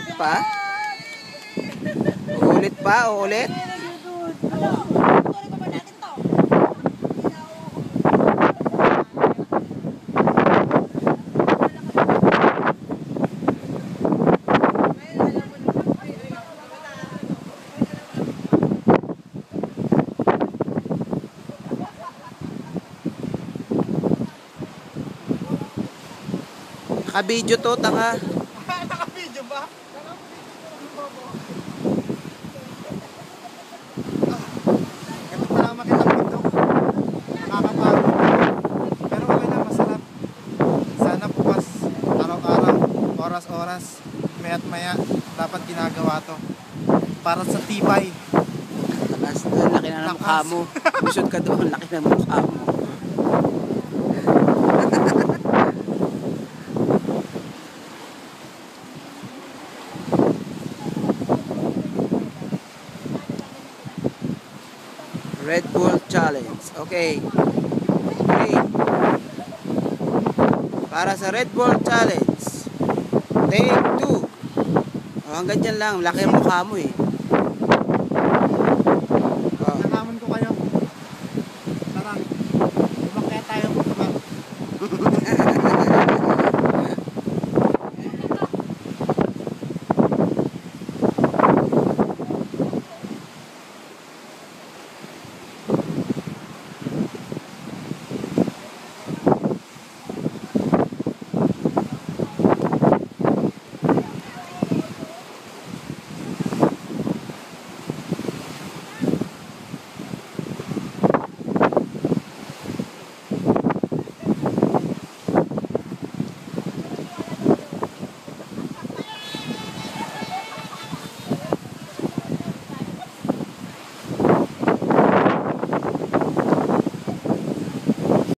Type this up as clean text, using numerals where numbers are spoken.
Uulit pa? Uulit pa? Uulit? Naka-video to, tanga. Naka-video ba? Ito pala makitang dito. Nakakapagod. Pero okay na, masarap. Sana bukas, araw-araw, oras-oras, maya't maya, dapat ginagawa to. Para sa tibay. Takas, laki na ng mukha mo. Busod ka doon, laki na ng mukha mo. Red Bull Challenge. Okay. Okay. Para sa Red Bull Challenge. Take 2. Hanggang dyan lang. Laki ang mukha mo eh.